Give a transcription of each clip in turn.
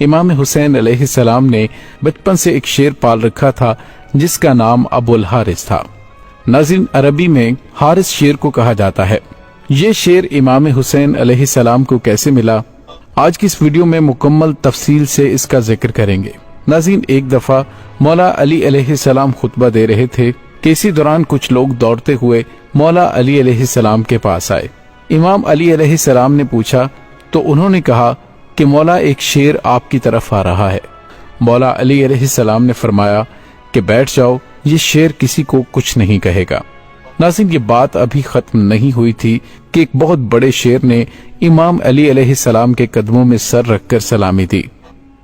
امام حسین علیہ السلام نے بچپن سے ایک شیر پال رکھا تھا جس کا نام ابو الحارث تھا۔ ناظرین، عربی میں حارث شیر کو کہا جاتا ہے۔ یہ شیر امام حسین علیہ السلام کو کیسے ملا، آج کی اس ویڈیو میں مکمل تفصیل سے اس کا ذکر کریں گے۔ ناظرین، ایک دفعہ مولا علی علیہ السلام خطبہ دے رہے تھے کہ اسی دوران کچھ لوگ دوڑتے ہوئے مولا علی علیہ السلام کے پاس آئے۔ امام علی علیہ السلام نے پوچھا تو انہوں نے کہا کہ مولا، ایک شیر آپ کی طرف آ رہا ہے۔ مولا علی علیہ السلام نے فرمایا کہ بیٹھ جاؤ، یہ شیر کسی کو کچھ نہیں کہے گا۔ ناظرین، یہ بات ابھی ختم نہیں ہوئی تھی کہ ایک بہت بڑے شیر نے امام علی علیہ السلام کے قدموں میں سر رکھ کر سلامی دی۔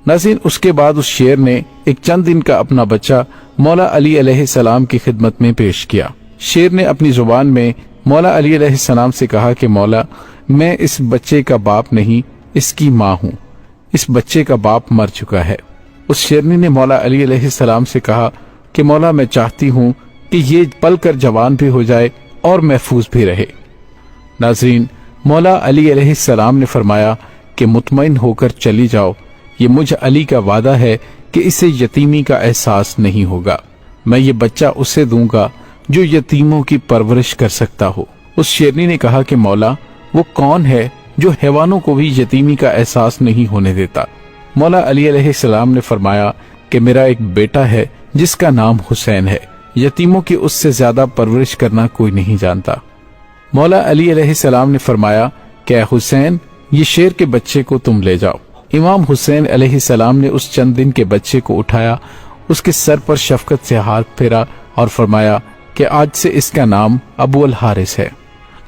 ناظرین، اس کے بعد اس شیر نے ایک چند دن کا اپنا بچہ مولا علی علیہ السلام کی خدمت میں پیش کیا۔ شیر نے اپنی زبان میں مولا علی علیہ السلام سے کہا کہ مولا، میں اس بچے کا باپ نہیں، اس کی ماں ہوں، اس بچے کا باپ مر چکا ہے۔ اس شیرنی نے مولا علی علیہ السلام سے کہا کہ مولا، میں چاہتی ہوں کہ یہ پل کر جوان بھی ہو جائے اور محفوظ بھی رہے۔ ناظرین، مولا علی علیہ السلام نے فرمایا کہ مطمئن ہو کر چلی جاؤ، یہ مجھ علی کا وعدہ ہے کہ اسے یتیمی کا احساس نہیں ہوگا، میں یہ بچہ اسے دوں گا جو یتیموں کی پرورش کر سکتا ہو۔ اس شیرنی نے کہا کہ مولا، وہ کون ہے جو حیوانوں کو بھی یتیمی کا احساس نہیں ہونے دیتا؟ مولا علی علیہ السلام نے فرمایا کہ میرا ایک بیٹا ہے جس کا نام حسین ہے، یتیموں کی اس سے زیادہ پرورش کرنا کوئی نہیں جانتا۔ مولا علی علیہ السلام نے فرمایا کہ اے حسین، یہ شیر کے بچے کو تم لے جاؤ۔ امام حسین علیہ السلام نے اس چند دن کے بچے کو اٹھایا، اس کے سر پر شفقت سے ہاتھ پھیرا اور فرمایا کہ آج سے اس کا نام ابو الحارث ہے۔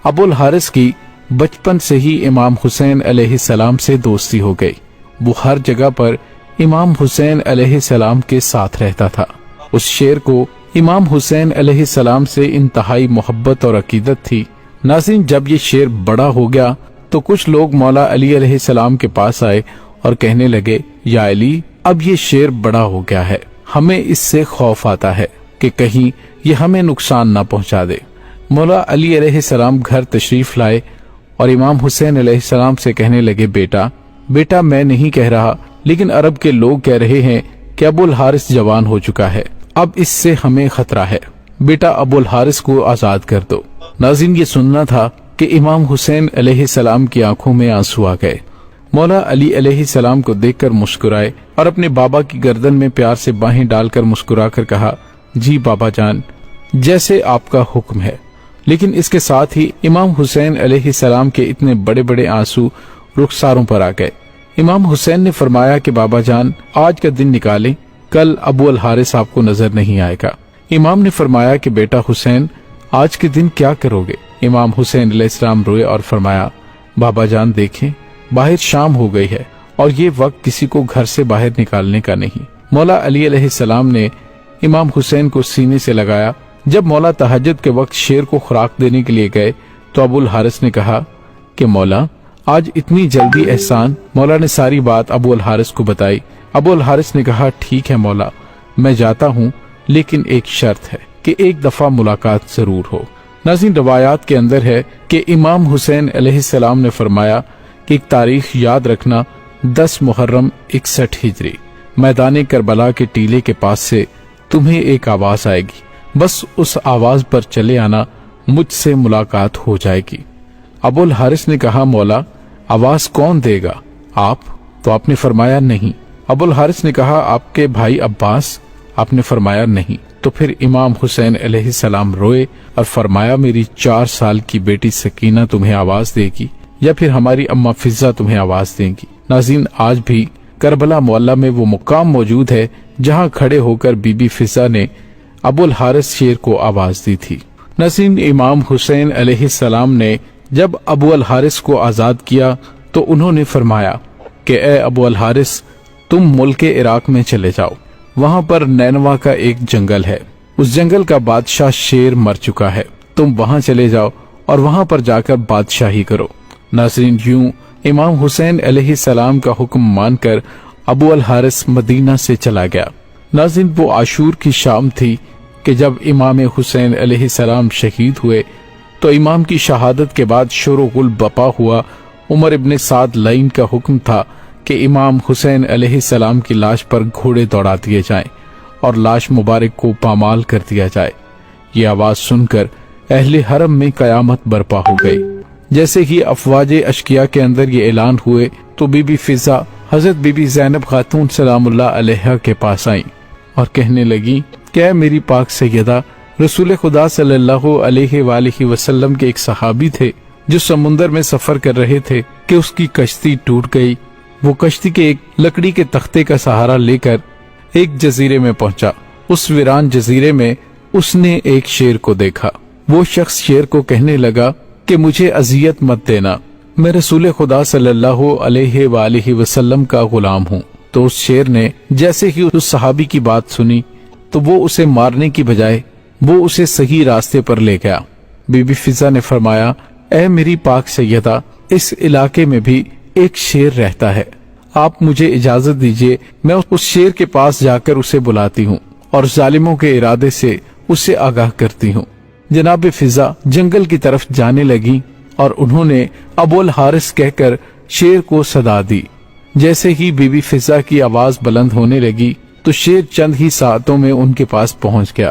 ابو الحارث کی بچپن سے ہی امام حسین علیہ السلام سے دوستی ہو گئی۔ وہ ہر جگہ پر امام حسین علیہ السلام کے ساتھ رہتا تھا۔ اس شیر کو امام حسین علیہ السلام سے انتہائی محبت اور عقیدت تھی۔ ناظرین، جب یہ شیر بڑا ہو گیا تو کچھ لوگ مولا علی علیہ السلام کے پاس آئے اور کہنے لگے، یا علی، اب یہ شیر بڑا ہو گیا ہے، ہمیں اس سے خوف آتا ہے کہ کہیں یہ ہمیں نقصان نہ پہنچا دے۔ مولا علی علیہ السلام گھر تشریف لائے اور امام حسین علیہ السلام سے کہنے لگے، بیٹا میں نہیں کہہ رہا، لیکن عرب کے لوگ کہہ رہے ہیں کہ ابو الحارث جوان ہو چکا ہے، اب اس سے ہمیں خطرہ ہے، بیٹا ابو الحارث کو آزاد کر دو۔ ناظرین، یہ سننا تھا کہ امام حسین علیہ السلام کی آنکھوں میں آنسو آ گئے۔ مولا علی علیہ السلام کو دیکھ کر مسکرائے اور اپنے بابا کی گردن میں پیار سے باہیں ڈال کر مسکرا کر کہا، جی بابا جان، جیسے آپ کا حکم ہے۔ لیکن اس کے ساتھ ہی امام حسین علیہ السلام کے اتنے بڑے بڑے آنسو رخساروں پر آ گئے۔ امام حسین نے فرمایا کہ بابا جان، آج کا دن نکالیں، کل ابو الحارث آپ کو نظر نہیں آئے گا۔ امام نے فرمایا کہ بیٹا حسین، آج کے دن کیا کرو گے؟ امام حسین علیہ السلام روئے اور فرمایا، بابا جان دیکھیں، باہر شام ہو گئی ہے اور یہ وقت کسی کو گھر سے باہر نکالنے کا نہیں۔ مولا علی علیہ السلام نے امام حسین کو سینے سے لگایا۔ جب مولا تہجد کے وقت شیر کو خوراک دینے کے لیے گئے تو ابو الحارث نے کہا کہ مولا، آج اتنی جلدی احسان؟ مولا نے ساری بات ابو الحارث کو بتائی۔ ابو الحارث نے کہا، ٹھیک ہے مولا، میں جاتا ہوں، لیکن ایک شرط ہے کہ ایک دفعہ ملاقات ضرور ہو۔ ناظرین، روایات کے اندر ہے کہ امام حسین علیہ السلام نے فرمایا کہ ایک تاریخ یاد رکھنا، 10 محرم 61 ہجری، میدان کربلا کے ٹیلے کے پاس سے تمہیں ایک آواز آئے گی، بس اس آواز پر چلے آنا، مجھ سے ملاقات ہو جائے گی۔ ابو الحارث نے کہا، مولا، آواز کون دے گا، آپ؟ تو آپ نے فرمایا نہیں۔ ابو الحارث نے کہا، آپ کے بھائی عباس؟ آپ نے فرمایا نہیں۔ تو پھر امام حسین علیہ السلام روئے اور فرمایا، میری 4 سال کی بیٹی سکینہ تمہیں آواز دے گی یا پھر ہماری اماں فضہ تمہیں آواز دیں گی۔ ناظرین، آج بھی کربلا معلیٰ میں وہ مقام موجود ہے جہاں کھڑے ہو کر بی بی فضہ نے ابو الحارث شیر کو آواز دی تھی۔ ناظرین، امام حسین علیہ السلام نے جب ابو الحارث کو آزاد کیا تو انہوں نے فرمایا کہ اے ابو الحارث، تم ملک عراق میں چلے جاؤ، وہاں پر نینوا کا ایک جنگل ہے، اس جنگل کا بادشاہ شیر مر چکا ہے، تم وہاں چلے جاؤ اور وہاں پر جا کر بادشاہی کرو۔ ناظرین، یوں امام حسین علیہ السلام کا حکم مان کر ابو الحارث مدینہ سے چلا گیا۔ ناظرین، وہ عاشور کی شام تھی کہ جب امام حسین علیہ السلام شہید ہوئے تو امام کی شہادت کے بعد شور و غل بپا ہوا۔ عمر ابن سعد لعین کا حکم تھا کہ امام حسین علیہ السلام کی لاش پر گھوڑے دوڑا دیے جائیں اور لاش مبارک کو پامال کر دیا جائے۔ یہ آواز سن کر اہل حرم میں قیامت برپا ہو گئی۔ جیسے ہی افواج اشقیاء کے اندر یہ اعلان ہوئے تو بی بی فضا حضرت بی بی زینب خاتون سلام اللہ علیہا کے پاس آئیں اور کہنے لگی کہ اے میری پاک سیدہ، رسول خدا صلی اللہ علیہ وآلہ وسلم کے ایک صحابی تھے جو سمندر میں سفر کر رہے تھے کہ اس کی کشتی ٹوٹ گئی۔ وہ کشتی کے ایک لکڑی کے تختے کا سہارا لے کر ایک جزیرے میں پہنچا۔ اس ویران جزیرے میں اس نے ایک شیر کو دیکھا۔ وہ شخص شیر کو کہنے لگا کہ مجھے اذیت مت دینا، میں رسول خدا صلی اللہ علیہ وآلہ وسلم کا غلام ہوں۔ تو اس شیر نے جیسے ہی اس صحابی کی بات سنی تو وہ اسے مارنے کی بجائے وہ اسے صحیح راستے پر لے گیا۔ بی بی فضا نے فرمایا، اے میری پاک سیدہ، اس علاقے میں بھی ایک شیر رہتا ہے، آپ مجھے اجازت دیجئے میں اس شیر کے پاس جا کر اسے بلاتی ہوں اور ظالموں کے ارادے سے اسے آگاہ کرتی ہوں۔ جناب فضا جنگل کی طرف جانے لگی اور انہوں نے ابو الحارث کہہ کر شیر کو صدا دی۔ جیسے ہی بی بی فضا کی آواز بلند ہونے لگی تو شیر چند ہی ساعتوں میں ان کے پاس پہنچ گیا۔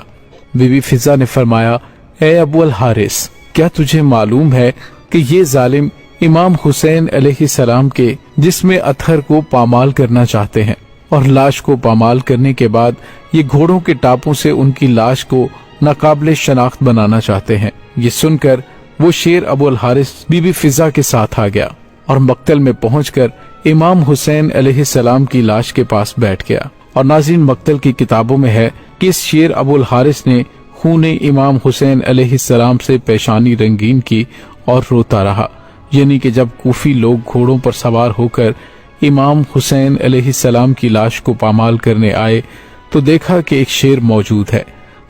بی بی فضا نے فرمایا، اے ابو الحارث، کیا تجھے معلوم ہے کہ یہ ظالم امام حسین علیہ السلام کے جسم اطہر کو پامال کرنا چاہتے ہیں اور لاش کو پامال کرنے کے بعد یہ گھوڑوں کے ٹاپوں سے ان کی لاش کو ناقابل شناخت بنانا چاہتے ہیں۔ یہ سن کر وہ شیر ابو الحارث بی بی فضا کے ساتھ آ گیا اور مقتل میں پہنچ کر امام حسین علیہ السلام کی لاش کے پاس بیٹھ گیا۔ اور ناظرین، مقتل کی کتابوں میں ہے کہ اس شیر ابو الحارث نے خون امام حسین علیہ السلام سے پیشانی رنگین کی اور روتا رہا، یعنی کہ جب کوفی لوگ گھوڑوں پر سوار ہو کر امام حسین علیہ السلام کی لاش کو پامال کرنے آئے تو دیکھا کہ ایک شیر موجود ہے۔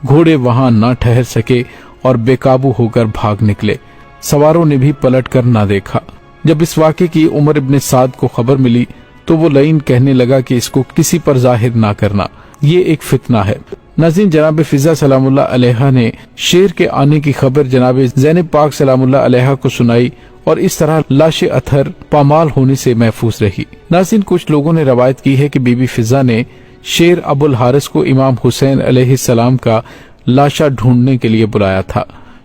گھوڑے وہاں نہ ٹھہر سکے اور بے قابو ہو کر بھاگ نکلے۔ سواروں نے بھی پلٹ کر نہ دیکھا۔ جب اس واقعے کی عمر ابن سعد کو خبر ملی تو وہ لعین کہنے لگا کہ اس کو کسی پر ظاہر نہ کرنا، یہ ایک فتنہ ہے۔ ناظرین، جناب فضا سلام اللہ علیہا نے شیر کے آنے کی خبر جناب زینب پاک سلام اللہ علیہا کو سنائی اور اس طرح لاش اطہر پامال ہونے سے محفوظ رہی۔ ناظرین، کچھ لوگوں نے روایت کی ہے کہ بی بی فضا نے شیر ابو الحارث کو امام حسین علیہ السلام کا لاشا ڈھونڈنے کے لیے بلایا تھا،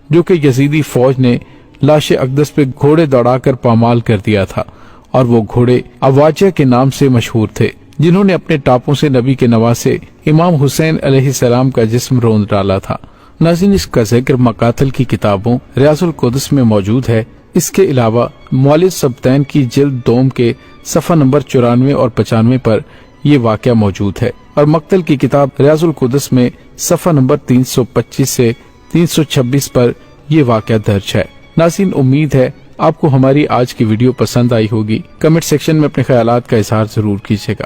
جو کہ یزیدی فوج نے لاش اقدس پہ گھوڑے دوڑا کر پامال کر دیا تھا، اور وہ گھوڑے اواجہ کے نام سے مشہور تھے، جنہوں نے اپنے ٹاپوں سے نبی کے نواسے امام حسین علیہ السلام کا جسم روند ڈالا تھا۔ ناظرین، اس کا ذکر مقاتل کی کتابوں ریاض القدس میں موجود ہے۔ اس کے علاوہ مولد سبتین کی جلد دوم کے صفحہ نمبر 94 اور 95 پر یہ واقعہ موجود ہے، اور مقتل کی کتاب ریاض القدس میں صفحہ نمبر 325 سے 326 پر یہ واقعہ درج ہے۔ ناظرین، امید ہے آپ کو ہماری آج کی ویڈیو پسند آئی ہوگی۔ کمنٹ سیکشن میں اپنے خیالات کا اظہار ضرور کیجیے گا۔